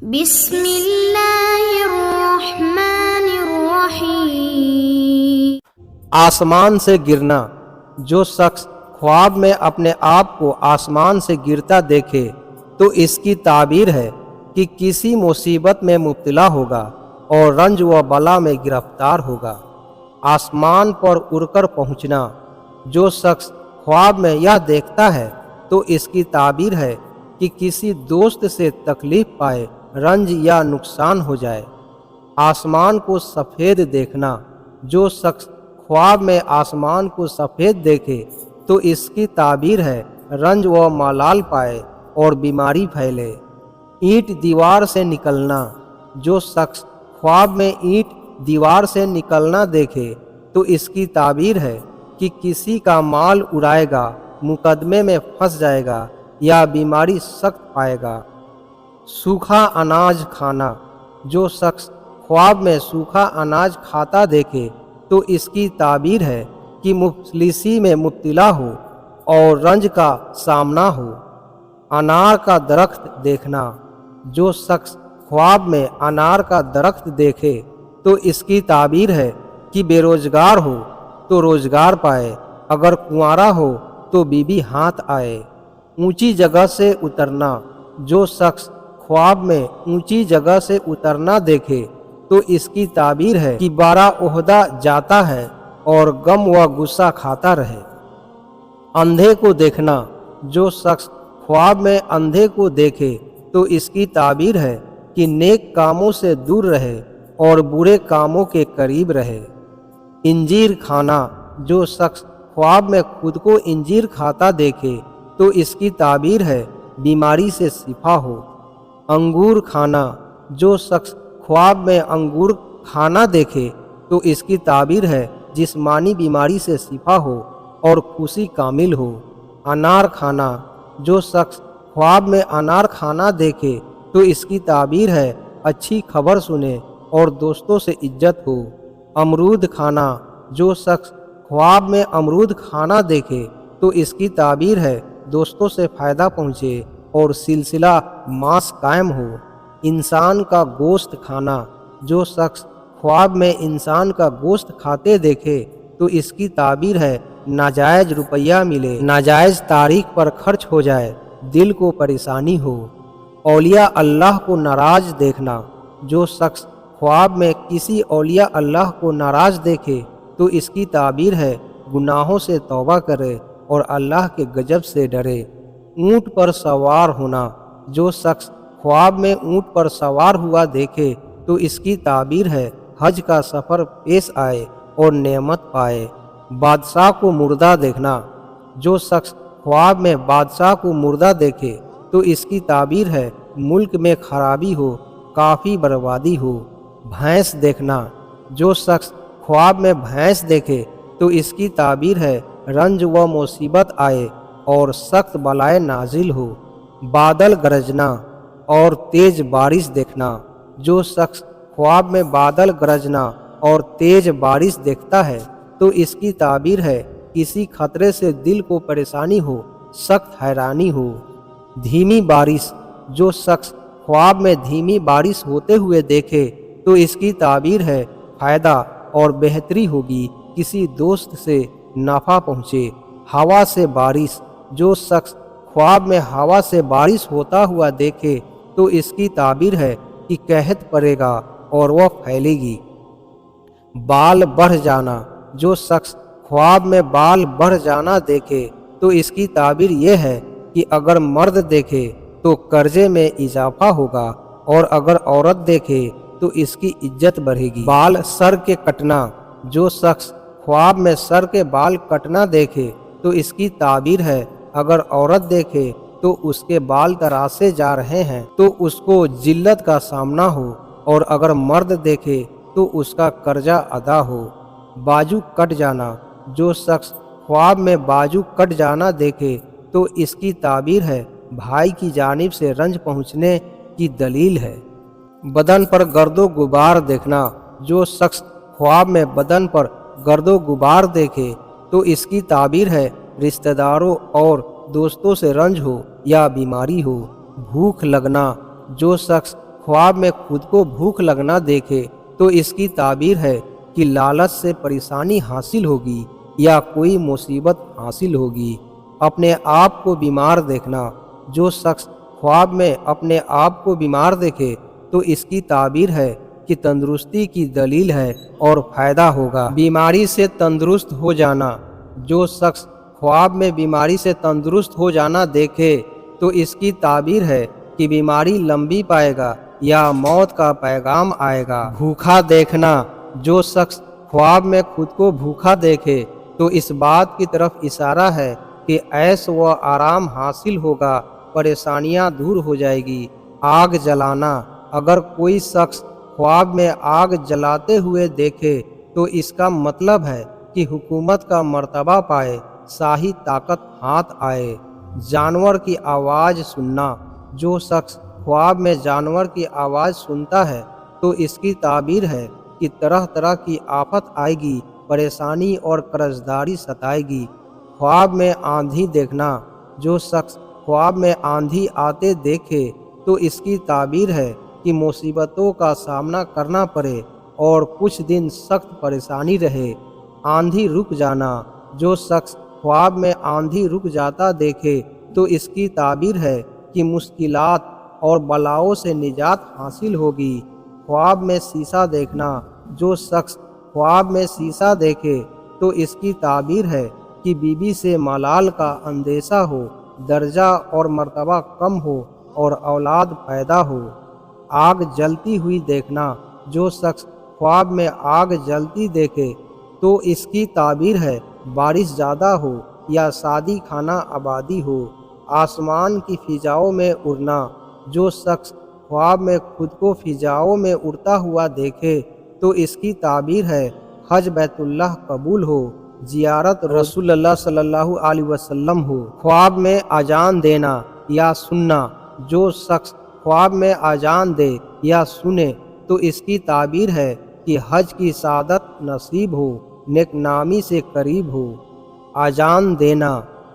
بسم اللہ الرحمن الرحیم۔ آسمان سے گرنا۔ جو شخص خواب میں اپنے آپ کو آسمان سے گرتا دیکھے تو اس کی تعبیر ہے کہ کسی مصیبت میں مبتلا ہوگا اور رنج و بلا میں گرفتار ہوگا۔ آسمان پر اڑ کر پہنچنا۔ جو شخص خواب میں یہ دیکھتا ہے تو اس کی تعبیر ہے کہ کسی دوست سے تکلیف پائے، رنج یا نقصان ہو جائے۔ آسمان کو سفید دیکھنا۔ جو شخص خواب میں آسمان کو سفید دیکھے تو اس کی تعبیر ہے رنج و ملال پائے اور بیماری پھیلے۔ اینٹ دیوار سے نکلنا۔ جو شخص خواب میں اینٹ دیوار سے نکلنا دیکھے تو اس کی تعبیر ہے کہ کسی کا مال اڑائے گا، مقدمے میں پھنس جائے گا یا بیماری سخت پائے گا۔ سوکھا اناج کھانا۔ جو شخص خواب میں سوکھا اناج کھاتا دیکھے تو اس کی تعبیر ہے کہ مفلسی میں مبتلا ہو اور رنج کا سامنا ہو۔ انار کا درخت دیکھنا۔ جو شخص خواب میں انار کا درخت دیکھے تو اس کی تعبیر ہے کہ بے روزگار ہو تو روزگار پائے، اگر کنوارا ہو تو بیوی ہاتھ آئے۔ اونچی جگہ سے اترنا۔ جو شخص خواب میں اونچی جگہ سے اترنا دیکھے تو اس کی تعبیر ہے کہ بڑا عہدہ جاتا ہے اور غم و غصہ کھاتا رہے۔ اندھے کو دیکھنا۔ جو شخص خواب میں اندھے کو دیکھے تو اس کی تعبیر ہے کہ نیک کاموں سے دور رہے اور برے کاموں کے قریب رہے۔ انجیر کھانا۔ جو شخص خواب میں خود کو انجیر کھاتا دیکھے تو اس کی تعبیر ہے بیماری سے شفا ہو۔ انگور کھانا۔ جو شخص خواب میں انگور کھانا دیکھے تو اس کی تعبیر ہے جسمانی بیماری سے شفا ہو اور خوشی کامل ہو۔ انار کھانا۔ جو شخص خواب میں انار کھانا دیکھے تو اس کی تعبیر ہے اچھی خبر سنے اور دوستوں سے عزت ہو۔ امرود کھانا۔ جو شخص خواب میں امرود کھانا دیکھے تو اس کی تعبیر ہے دوستوں سے فائدہ پہنچے اور سلسلہ ماس قائم ہو۔ انسان کا گوشت کھانا۔ جو شخص خواب میں انسان کا گوشت کھاتے دیکھے تو اس کی تعبیر ہے ناجائز روپیہ ملے، ناجائز تاریخ پر خرچ ہو جائے، دل کو پریشانی ہو۔ اولیاء اللہ کو ناراض دیکھنا۔ جو شخص خواب میں کسی اولیاء اللہ کو ناراض دیکھے تو اس کی تعبیر ہے گناہوں سے توبہ کرے اور اللہ کے غضب سے ڈرے۔ اونٹ پر سوار ہونا۔ جو شخص خواب میں اونٹ پر سوار ہوا دیکھے تو اس کی تعبیر ہے حج کا سفر پیش آئے اور نعمت پائے۔ بادشاہ کو مردہ دیکھنا۔ جو شخص خواب میں بادشاہ کو مردہ دیکھے تو اس کی تعبیر ہے ملک میں خرابی ہو، کافی بربادی ہو۔ بھینس دیکھنا۔ جو شخص خواب میں بھینس دیکھے تو اس کی تعبیر ہے رنج و مصیبت آئے اور سخت بلائے نازل ہو۔ بادل گرجنا اور تیز بارش دیکھنا۔ جو شخص خواب میں بادل گرجنا اور تیز بارش دیکھتا ہے تو اس کی تعبیر ہے کسی خطرے سے دل کو پریشانی ہو، سخت حیرانی ہو۔ دھیمی بارش۔ جو شخص خواب میں دھیمی بارش ہوتے ہوئے دیکھے تو اس کی تعبیر ہے فائدہ اور بہتری ہوگی، کسی دوست سے نفع پہنچے۔ ہوا سے بارش۔ جو شخص خواب میں ہوا سے بارش ہوتا ہوا دیکھے تو اس کی تعبیر ہے کہ قحط پڑے گا اور وہ پھیلے گی۔ بال بڑھ جانا۔ جو شخص خواب میں بال بڑھ جانا دیکھے تو اس کی تعبیر یہ ہے کہ اگر مرد دیکھے تو قرضے میں اضافہ ہوگا اور اگر عورت دیکھے تو اس کی عزت بڑھے گی۔ بال سر کے کٹنا۔ جو شخص خواب میں سر کے بال کٹنا دیکھے تو اس کی تعبیر ہے اگر عورت دیکھے تو اس کے بال تراشے جا رہے ہیں تو اس کو ذلت کا سامنا ہو اور اگر مرد دیکھے تو اس کا قرضہ ادا ہو۔ بازو کٹ جانا۔ جو شخص خواب میں بازو کٹ جانا دیکھے تو اس کی تعبیر ہے بھائی کی جانب سے رنج پہنچنے کی دلیل ہے۔ بدن پر گرد و غبار دیکھنا۔ جو شخص خواب میں بدن پر گرد و غبار دیکھے تو اس کی تعبیر ہے رشتہ داروں اور دوستوں سے رنج ہو یا بیماری ہو۔ بھوک لگنا۔ جو شخص ख्वाब में खुद को भूख लगना देखे तो इसकी ताबीर है कि लालच से परेशानी हासिल होगी या कोई मुसीबत हासिल होगी। अपने आप को बीमार देखना, जो शख्स ख्वाब में अपने आप को बीमार देखे तो इसकी ताबीर है कि तंदुरुस्ती की दलील है और फायदा होगा। बीमारी से तंदुरुस्त हो जाना, जो शख्स ख्वाब में बीमारी से तंदुरुस्त हो जाना देखे तो इसकी ताबीर है कि बीमारी लंबी पाएगा या मौत का पैगाम आएगा। भूखा देखना, जो शख्स ख्वाब में खुद को भूखा देखे तो इस बात की तरफ इशारा है कि ऐश व आराम हासिल होगा, परेशानियां दूर हो जाएगी। आग जलाना, अगर कोई शख्स ख्वाब में आग जलाते हुए देखे तो इसका मतलब है कि हुकूमत का मर्तबा पाए, शाही ताकत हाथ आए। जानवर की आवाज़ सुनना, जो शख्स ख्वाब में जानवर की आवाज़ सुनता है तो इसकी ताबीर है कि तरह तरह की आफत आएगी, परेशानी और कर्जदारी सताएगी। ख्वाब में आंधी देखना, जो शख्स ख्वाब में आंधी आते देखे तो इसकी ताबीर है कि मुसीबतों का सामना करना पड़े और कुछ दिन सख्त परेशानी रहे। आंधी रुक जाना, जो शख्स ख्वाब में आंधी रुक जाता देखे तो इसकी ताबीर है कि मुश्किलात और बलाओं से निजात हासिल होगी। ख्वाब में शीशा देखना, जो शख्स ख्वाब में शीशा देखे तो इसकी ताबीर है कि बीवी से मलाल का अंदेशा हो, दर्जा और मर्तबा कम हो और औलाद पैदा हो। आग जलती हुई देखना, जो शख्स ख्वाब में आग जलती देखे तो इसकी ताबीर है बारिश ज़्यादा हो या शादी खाना आबादी हो। आसमान की फिजाओं में उड़ना, जो शख्स ख्वाब में खुद को फिजाओं में उड़ता हुआ देखे तो इसकी ताबीर है हज बैतुल्लाह कबूल हो, जियारत रसूलुल्लाह सल्लल्लाहु अलैहि वसल्लम हो। ख्वाब में अजान देना या सुनना, जो शख्स ख्वाब में अजान दे या सुने तो इसकी ताबीर है कि हज की सादत नसीब हो, नेकनामी से करीब हो। अजान देना,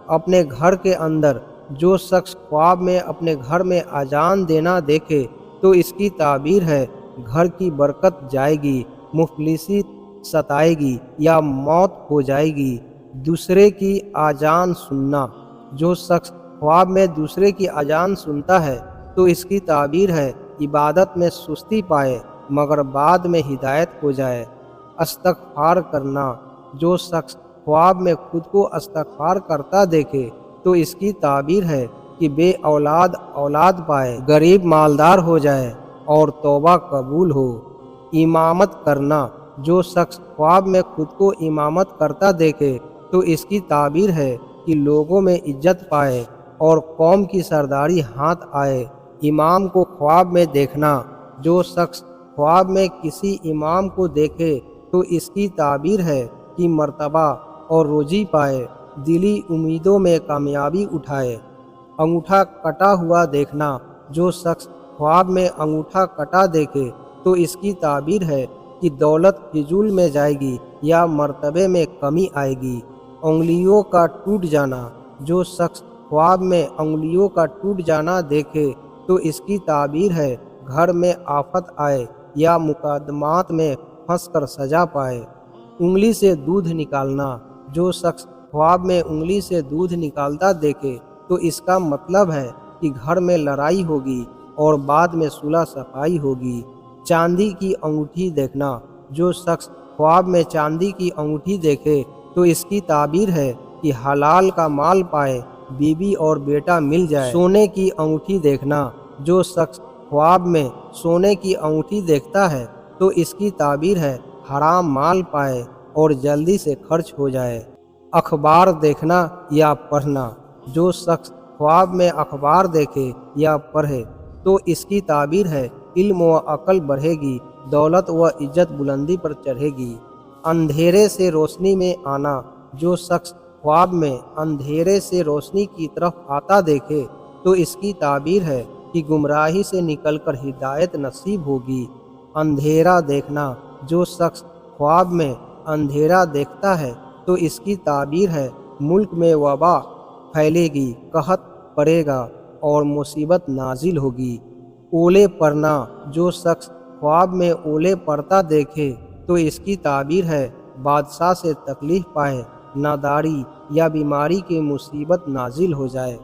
अपने घर के अंदर, जो शख्स ख्वाब में अपने घर में अजान देना देखे तो इसकी ताबीर है घर की बरकत जाएगी, मुफलिसी सताएगी या मौत हो जाएगी। दूसरे की अजान सुनना, जो शख्स ख्वाब में दूसरे की अजान सुनता है तो इसकी ताबीर है इबादत में सुस्ती पाए मगर बाद में हिदायत हो जाए। इस्तग़फ़ार करना, जो शख्स ख्वाब में खुद को इस्तग़फ़ार करता देखे तो इसकी ताबीर है कि बे औलाद औलाद पाए, गरीब मालदार हो जाए और तौबा कबूल हो। इमामत करना, जो शख्स ख्वाब में खुद को इमामत करता देखे तो इसकी ताबीर है कि लोगों में इज्जत पाए और कौम की सरदारी हाथ आए। इमाम को ख्वाब में देखना, जो शख्स ख्वाब में किसी इमाम को देखे तो इसकी ताबीर है कि मर्तबा और रोजी पाए, दिली उम्मीदों में कामयाबी उठाए। अंगूठा कटा हुआ देखना, जो शख्स ख्वाब में अंगूठा कटा देखे तो इसकी ताबीर है कि दौलत फिजूल में जाएगी या मर्तबे में कमी आएगी। उंगलियों का टूट जाना, जो शख्स ख्वाब में उंगलियों का टूट जाना देखे तो इसकी ताबीर है घर में आफत आए या मुकदमात में फंसकर सजा पाए। उंगली से दूध निकालना, जो शख्स ख्वाब में उंगली से दूध निकालता देखे तो इसका मतलब है कि घर में लड़ाई होगी और बाद में सुलह सफाई होगी। चांदी की अंगूठी देखना, जो शख्स ख्वाब में चांदी की अंगूठी देखे तो इसकी ताबीर है कि हलाल का माल पाए, बीवी और बेटा मिल जाए। सोने की अंगूठी देखना, जो शख्स ख्वाब में सोने की अंगूठी देखता है तो इसकी ताबीर है हराम माल पाए और जल्दी से खर्च हो जाए। अखबार देखना या पढ़ना, जो शख्स ख्वाब में अखबार देखे या पढ़े तो इसकी ताबीर है इल्म व अकल बढ़ेगी, दौलत व इज्जत बुलंदी पर चढ़ेगी। अंधेरे से रोशनी में आना, जो शख्स ख्वाब में अंधेरे से रोशनी की तरफ आता देखे तो इसकी ताबीर है कि गुमराही से निकलकर हिदायत नसीब होगी। अंधेरा देखना, जो शख्स ख्वाब में अंधेरा देखता है तो इसकी ताबीर है मुल्क में वबा फैलेगी, कहत पड़ेगा और मुसीबत नाजिल होगी। اولے پڑنا، جو شخص خواب میں اولے پڑتا دیکھے تو اس کی تعبیر ہے بادشاہ سے تکلیف پائے، ناداری یا بیماری کی مصیبت نازل ہو جائے۔